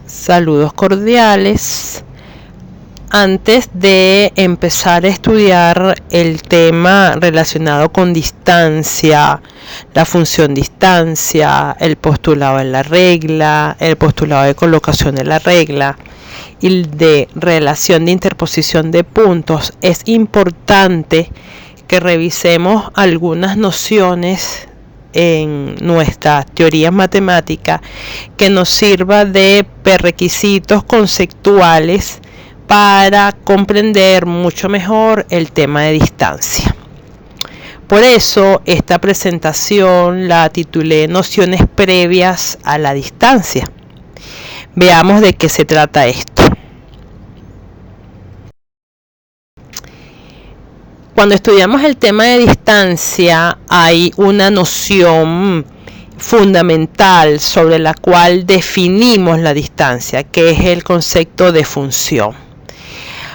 Saludos cordiales. Antes de empezar a estudiar el tema relacionado con distancia, la función distancia, el postulado de la regla, el postulado de colocación de la regla y el de relación de interposición de puntos, es importante que revisemos algunas nociones en nuestra teoría matemática que nos sirva de prerequisitos conceptuales para comprender mucho mejor el tema de distancia. Por eso esta presentación la titulé Nociones previas a la distancia. Veamos de qué se trata esto. Cuando estudiamos el tema de distancia, hay una noción fundamental sobre la cual definimos la distancia, que es el concepto de función.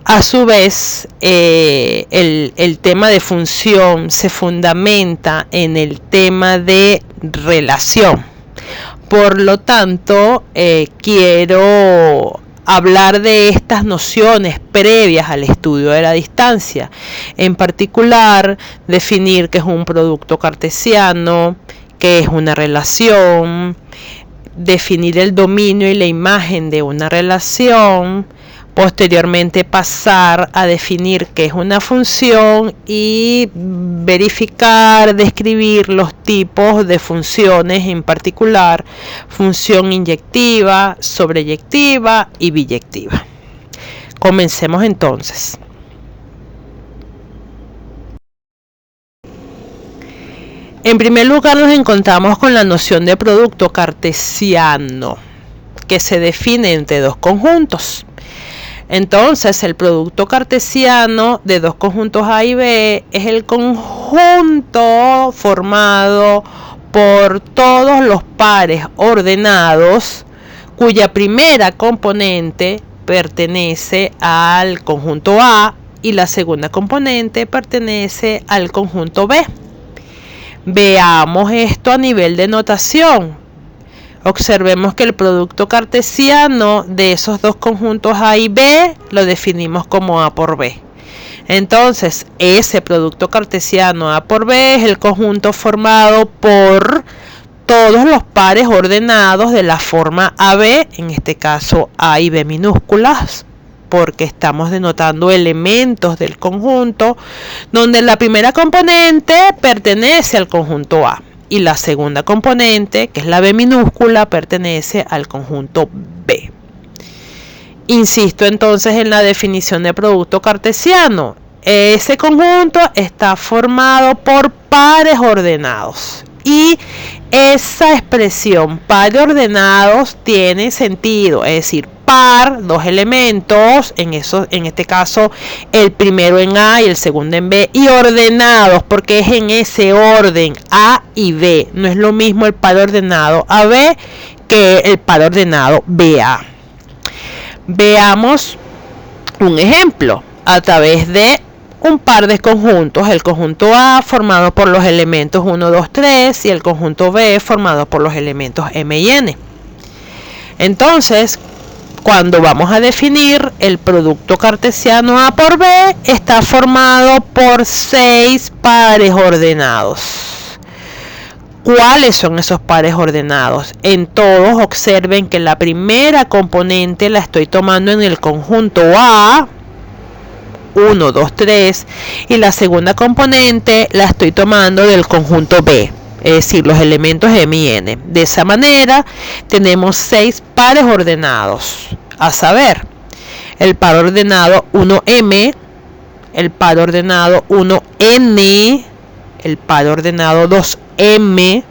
A su vez, el tema de función se fundamenta en el tema de relación. Por lo tanto, quiero hablar de estas nociones previas al estudio de la distancia. En particular, definir qué es un producto cartesiano, qué es una relación, definir el dominio y la imagen de una relación, posteriormente pasar a definir qué es una función y verificar, describir los tipos de funciones, en particular función inyectiva, sobreyectiva y biyectiva. Comencemos entonces. En primer lugar nos encontramos con la noción de producto cartesiano, que se define entre dos conjuntos. Entonces, el producto cartesiano de dos conjuntos A y B es el conjunto formado por todos los pares ordenados cuya primera componente pertenece al conjunto A y la segunda componente pertenece al conjunto B. Veamos esto a nivel de notación. Observemos que el producto cartesiano de esos dos conjuntos A y B lo definimos como A por B. Entonces, ese producto cartesiano A por B es el conjunto formado por todos los pares ordenados de la forma AB, en este caso A y B minúsculas, porque estamos denotando elementos del conjunto, donde la primera componente pertenece al conjunto A. Y la segunda componente, que es la B minúscula, pertenece al conjunto B. Insisto entonces en la definición de producto cartesiano. Ese conjunto está formado por pares ordenados. Y esa expresión pares ordenados tiene sentido, es decir, par, dos elementos, en este caso el primero en A y el segundo en B, y ordenados, porque es en ese orden A y B. No es lo mismo el par ordenado AB que el par ordenado BA. Veamos un ejemplo a través de un par de conjuntos, el conjunto A formado por los elementos 1, 2, 3 y el conjunto B formado por los elementos M y N. Entonces, cuando vamos a definir el producto cartesiano A por B, está formado por 6 pares ordenados. ¿Cuáles son esos pares ordenados? En todos observen que la primera componente la estoy tomando en el conjunto A, 1, 2, 3, y la segunda componente la estoy tomando del conjunto B, es decir, los elementos M y N. De esa manera tenemos 6 pares ordenados, a saber, el par ordenado 1M, el par ordenado 1N, el par ordenado 2M,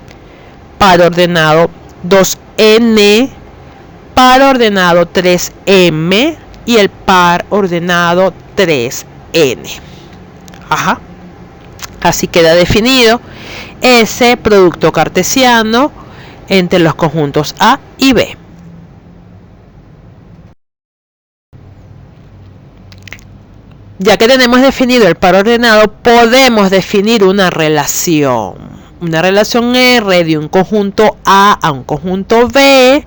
par ordenado 2N, par ordenado 3M y el par ordenado 3N. Así queda definido ese producto cartesiano entre los conjuntos A y B. Ya que tenemos definido el par ordenado, podemos definir una relación R de un conjunto A un conjunto B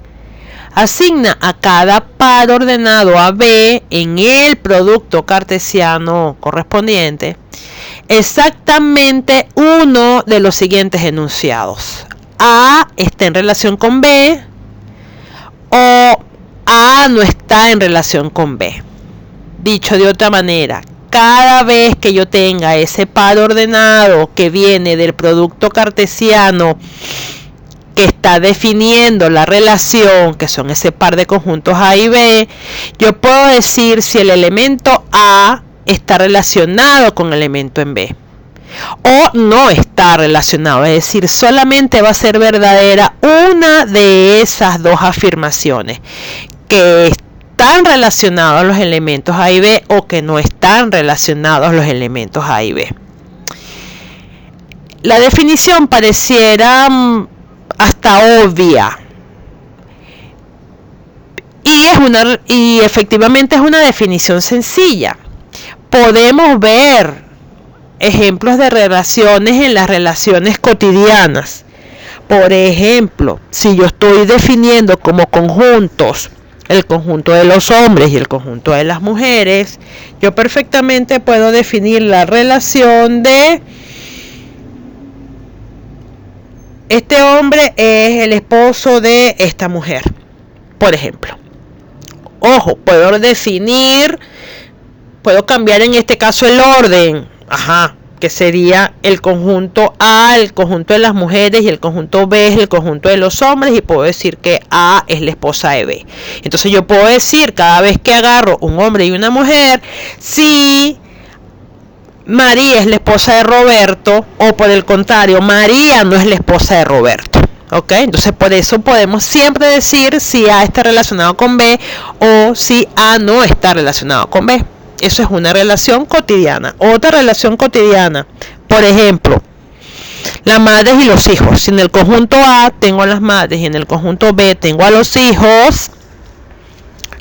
asigna a cada par ordenado a B en el producto cartesiano correspondiente exactamente uno de los siguientes enunciados. A está en relación con B o A no está en relación con B. Dicho de otra manera, cada vez que yo tenga ese par ordenado que viene del producto cartesiano que está definiendo la relación, que son ese par de conjuntos A y B, yo puedo decir si el elemento A está relacionado con el elemento en B o no está relacionado, es decir, solamente va a ser verdadera una de esas dos afirmaciones, que están relacionados los elementos A y B o que no están relacionados los elementos A y B. La definición pareciera hasta obvia y efectivamente es una definición sencilla. Podemos ver ejemplos de relaciones en las relaciones cotidianas. Por ejemplo, si yo estoy definiendo como conjuntos el conjunto de los hombres y el conjunto de las mujeres, yo perfectamente puedo definir la relación de este hombre es el esposo de esta mujer, por ejemplo. Ojo, puedo cambiar en este caso el orden, que sería el conjunto A, el conjunto de las mujeres, y el conjunto B es el conjunto de los hombres, y puedo decir que A es la esposa de B. Entonces yo puedo decir, cada vez que agarro un hombre y una mujer, si María es la esposa de Roberto, o por el contrario, María no es la esposa de Roberto. ¿Ok? Entonces por eso podemos siempre decir si A está relacionado con B o si A no está relacionado con B. Eso es una relación cotidiana. Otra relación cotidiana, por ejemplo, las madres y los hijos. Si en el conjunto A tengo a las madres y en el conjunto B tengo a los hijos,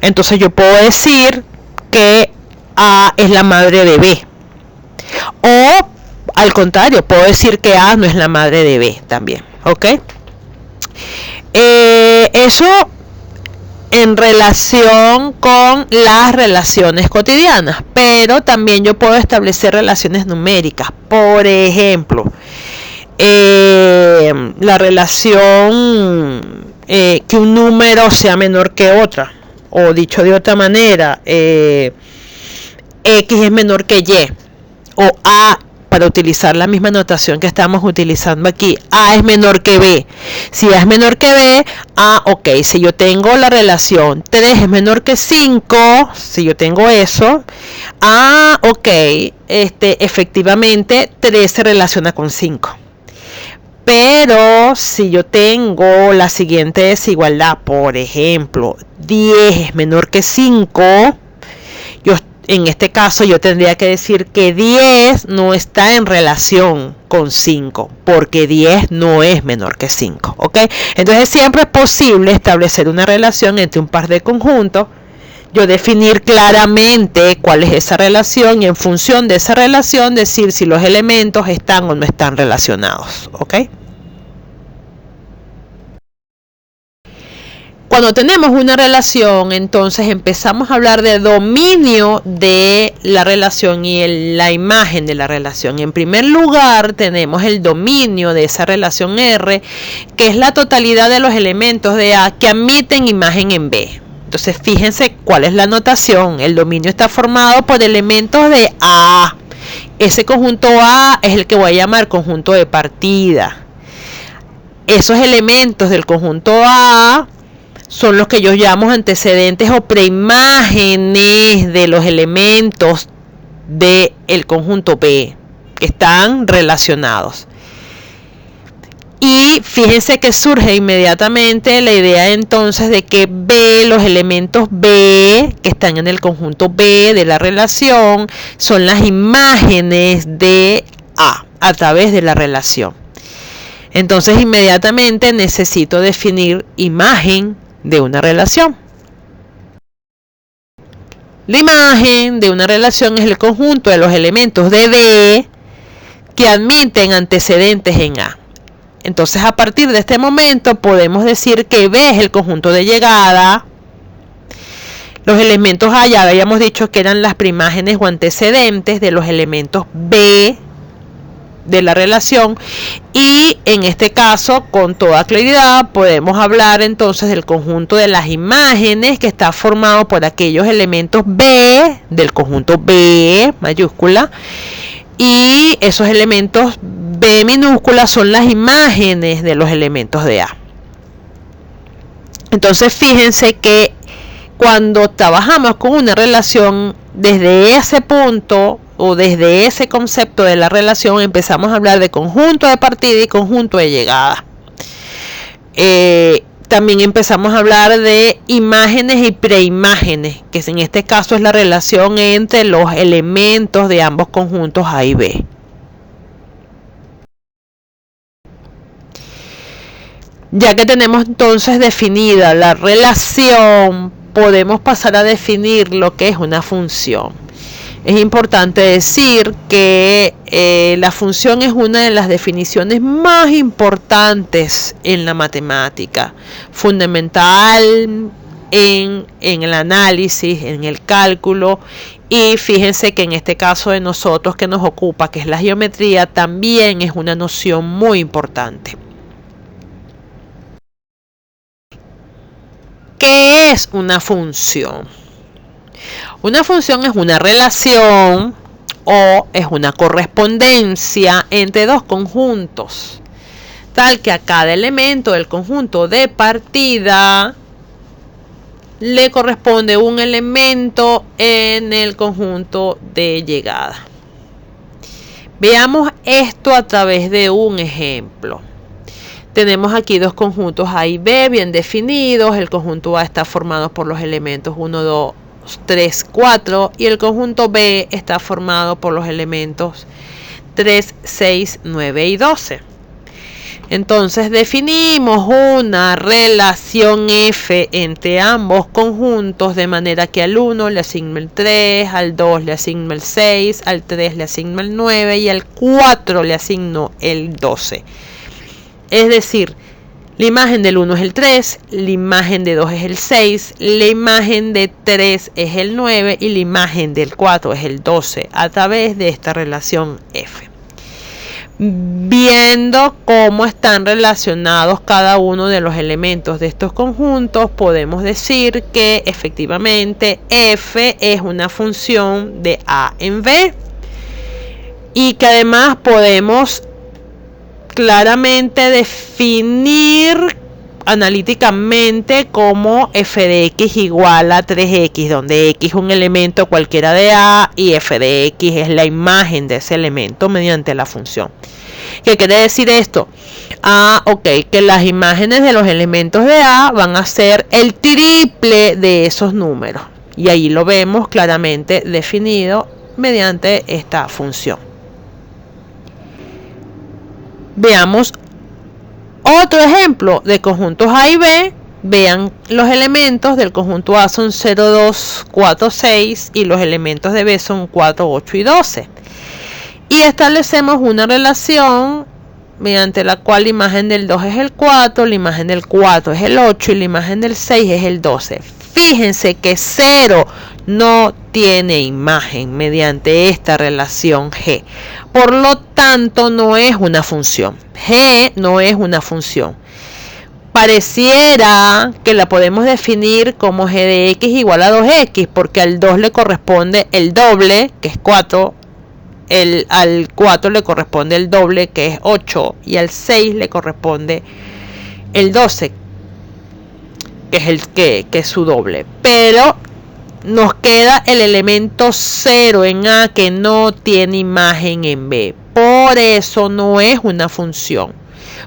entonces yo puedo decir que A es la madre de B. O al contrario, puedo decir que A no es la madre de B también. ¿Ok? Eso en relación con las relaciones cotidianas, pero también yo puedo establecer relaciones numéricas. Por ejemplo, la relación que un número sea menor que otra, o dicho de otra manera, X es menor que Y, o A, para utilizar la misma notación que estamos utilizando aquí, A es menor que B. Si A es menor que B, ok, si yo tengo la relación 3 es menor que 5, si yo tengo eso, ok, efectivamente 3 se relaciona con 5. Pero si yo tengo la siguiente desigualdad, por ejemplo, 10 es menor que 5, en este caso yo tendría que decir que 10 no está en relación con 5, porque 10 no es menor que 5, ¿ok? Entonces siempre es posible establecer una relación entre un par de conjuntos, yo definir claramente cuál es esa relación y en función de esa relación decir si los elementos están o no están relacionados, ¿ok? Cuando tenemos una relación, entonces empezamos a hablar de dominio de la relación y la imagen de la relación. En primer lugar, tenemos el dominio de esa relación R, que es la totalidad de los elementos de A que admiten imagen en B. Entonces, fíjense cuál es la notación. El dominio está formado por elementos de A. Ese conjunto A es el que voy a llamar conjunto de partida. Esos elementos del conjunto A son los que yo llamo antecedentes o preimágenes de los elementos del conjunto B, que están relacionados. Y fíjense que surge inmediatamente la idea entonces de que B, los elementos B que están en el conjunto B de la relación, son las imágenes de A través de la relación. Entonces inmediatamente necesito definir imagen de una relación. La imagen de una relación es el conjunto de los elementos de B que admiten antecedentes en A. Entonces, a partir de este momento podemos decir que B es el conjunto de llegada. Los elementos A ya habíamos dicho que eran las primágenes o antecedentes de los elementos B de la relación, y en este caso con toda claridad podemos hablar entonces del conjunto de las imágenes, que está formado por aquellos elementos B del conjunto B mayúscula, y esos elementos B minúscula son las imágenes de los elementos de A. Entonces fíjense que cuando trabajamos con una relación, desde ese punto o desde ese concepto de la relación empezamos a hablar de conjunto de partida y conjunto de llegada. También empezamos a hablar de imágenes y preimágenes, que en este caso es la relación entre los elementos de ambos conjuntos A y B. Ya que tenemos entonces definida la relación, podemos pasar a definir lo que es una función. Es importante decir que la función es una de las definiciones más importantes en la matemática, fundamental en el análisis, en el cálculo, y fíjense que en este caso de nosotros que nos ocupa, que es la geometría, también es una noción muy importante. ¿Qué es una función? Una función es una relación o es una correspondencia entre dos conjuntos, tal que a cada elemento del conjunto de partida le corresponde un elemento en el conjunto de llegada. Veamos esto a través de un ejemplo. Tenemos aquí dos conjuntos A y B bien definidos. El conjunto A está formado por los elementos 1, 2, 3, 4 y el conjunto B está formado por los elementos 3, 6, 9 y 12. Entonces definimos una relación F entre ambos conjuntos de manera que al 1 le asigno el 3, al 2 le asigno el 6, al 3 le asigno el 9 y al 4 le asigno el 12. Es decir, la imagen del 1 es el 3, la imagen de 2 es el 6, la imagen de 3 es el 9 y la imagen del 4 es el 12 a través de esta relación F. Viendo cómo están relacionados cada uno de los elementos de estos conjuntos, podemos decir que efectivamente F es una función de A en B y que además podemos claramente definir analíticamente como f de x igual a 3x, donde x es un elemento cualquiera de A y f de x es la imagen de ese elemento mediante la función. ¿Qué quiere decir esto? Que las imágenes de los elementos de A van a ser el triple de esos números, y ahí lo vemos claramente definido mediante esta función. Veamos otro ejemplo de conjuntos A y B. Vean, los elementos del conjunto A son 0, 2, 4, 6 y los elementos de B son 4, 8 y 12. Y establecemos una relación mediante la cual la imagen del 2 es el 4, la imagen del 4 es el 8 y la imagen del 6 es el 12. Fíjense que 0 no tiene imagen mediante esta relación G. Por lo tanto, no es una función. G no es una función. Pareciera que la podemos definir como G de X igual a 2X, porque al 2 le corresponde el doble, que es 4. Al 4 le corresponde el doble, que es 8. Y al 6 le corresponde el 12, que es su doble. Pero nos queda el elemento 0 en A que no tiene imagen en B. Por eso no es una función,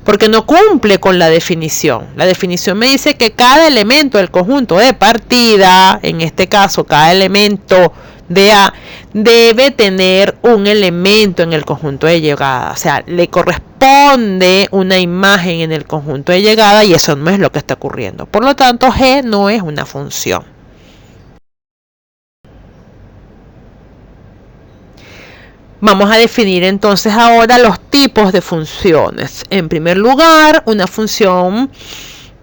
porque no cumple con la definición. La definición me dice que cada elemento del conjunto de partida, en este caso cada elemento de A, debe tener un elemento en el conjunto de llegada. O sea, le corresponde una imagen en el conjunto de llegada y eso no es lo que está ocurriendo. Por lo tanto, G no es una función. Vamos a definir entonces ahora los tipos de funciones. En primer lugar, una función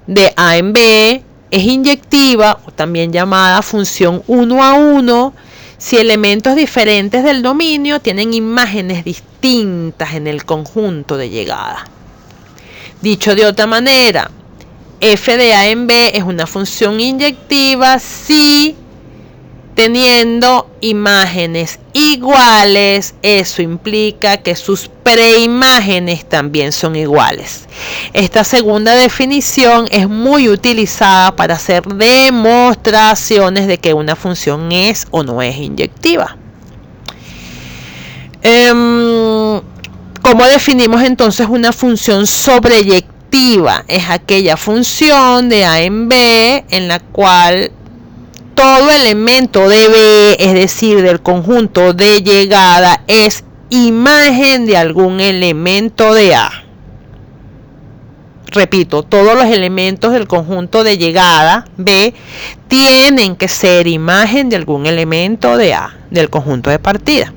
de A en B es inyectiva, o también llamada función 1 a 1, si elementos diferentes del dominio tienen imágenes distintas en el conjunto de llegada. Dicho de otra manera, f de A en B es una función inyectiva si teniendo imágenes iguales, eso implica que sus preimágenes también son iguales. Esta segunda definición es muy utilizada para hacer demostraciones de que una función es o no es inyectiva. ¿Cómo definimos entonces una función sobreyectiva? Es aquella función de A en B en la cual todo elemento de B, es decir, del conjunto de llegada, es imagen de algún elemento de A. Repito, todos los elementos del conjunto de llegada B tienen que ser imagen de algún elemento de A, del conjunto de partida.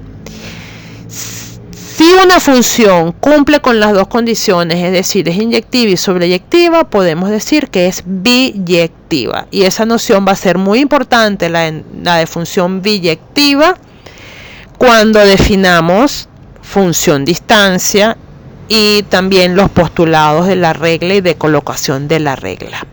Si una función cumple con las dos condiciones, es decir, es inyectiva y sobreyectiva, podemos decir que es biyectiva. Y esa noción va a ser muy importante, la de función biyectiva, cuando definamos función distancia y también los postulados de la regla y de colocación de la regla.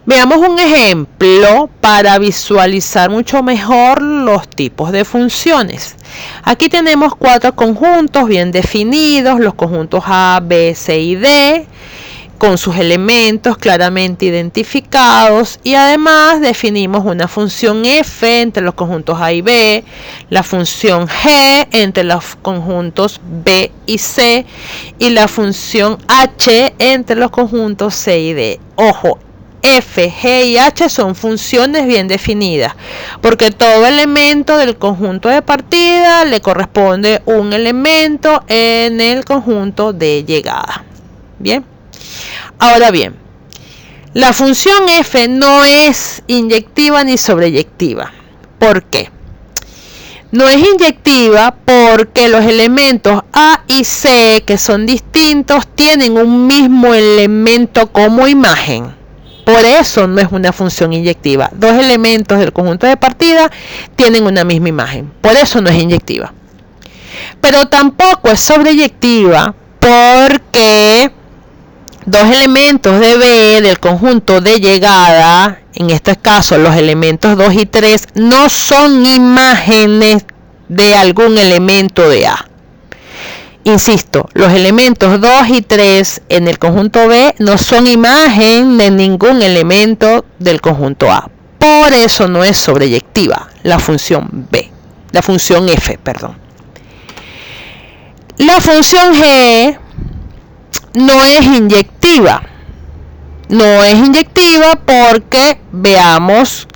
Veamos un ejemplo para visualizar mucho mejor los tipos de funciones. Aquí tenemos 4 conjuntos bien definidos, los conjuntos A, B, C y D, con sus elementos claramente identificados, y además definimos una función f entre los conjuntos A y B, la función g entre los conjuntos B y C y la función h entre los conjuntos C y D. Ojo, f, g y h son funciones bien definidas, porque todo elemento del conjunto de partida le corresponde un elemento en el conjunto de llegada. Bien, ahora bien, la función f no es inyectiva ni sobreyectiva. ¿Por qué? No es inyectiva porque los elementos A y C, que son distintos, tienen un mismo elemento como imagen. Por eso no es una función inyectiva. Dos elementos del conjunto de partida tienen una misma imagen. Por eso no es inyectiva. Pero tampoco es sobreyectiva porque dos elementos de B del conjunto de llegada, en este caso los elementos 2 y 3, no son imágenes de algún elemento de A. Insisto, los elementos 2 y 3 en el conjunto B no son imagen de ningún elemento del conjunto A. Por eso no es sobreyectiva la función B, la función F, perdón. La función G no es inyectiva. No es inyectiva porque veamos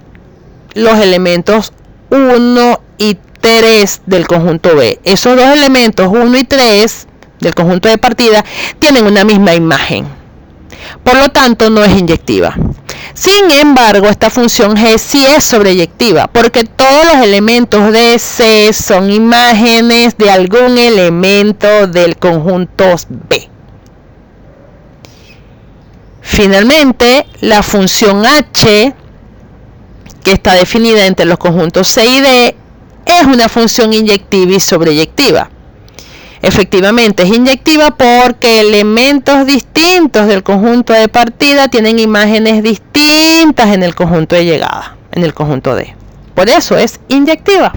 los elementos 1 y 3 del conjunto B. Esos dos elementos 1 y 3 del conjunto de partida tienen una misma imagen. Por lo tanto, no es inyectiva. Sin embargo, esta función G sí es sobreyectiva porque todos los elementos de C son imágenes de algún elemento del conjunto B. Finalmente, la función H, que está definida entre los conjuntos C y D, es una función inyectiva y sobreyectiva. Efectivamente es inyectiva porque elementos distintos del conjunto de partida tienen imágenes distintas en el conjunto de llegada, en el conjunto D. Por eso es inyectiva.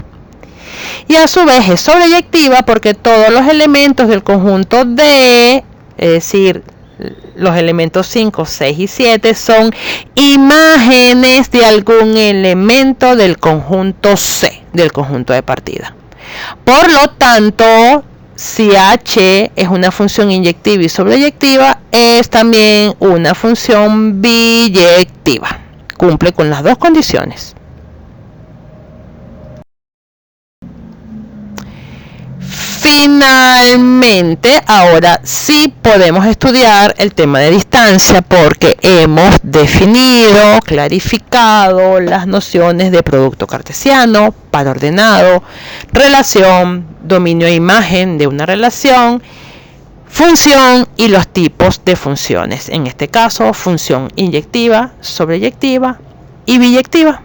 Y a su vez es sobreyectiva porque todos los elementos del conjunto D, es decir, los elementos 5, 6 y 7, son imágenes de algún elemento del conjunto C, del conjunto de partida. Por lo tanto, si H es una función inyectiva y sobreyectiva, es también una función biyectiva. Cumple con las dos condiciones. Finalmente, ahora sí podemos estudiar el tema de distancia porque hemos definido, clarificado las nociones de producto cartesiano, par ordenado, relación, dominio e imagen de una relación, función y los tipos de funciones. En este caso, función inyectiva, sobreyectiva y biyectiva.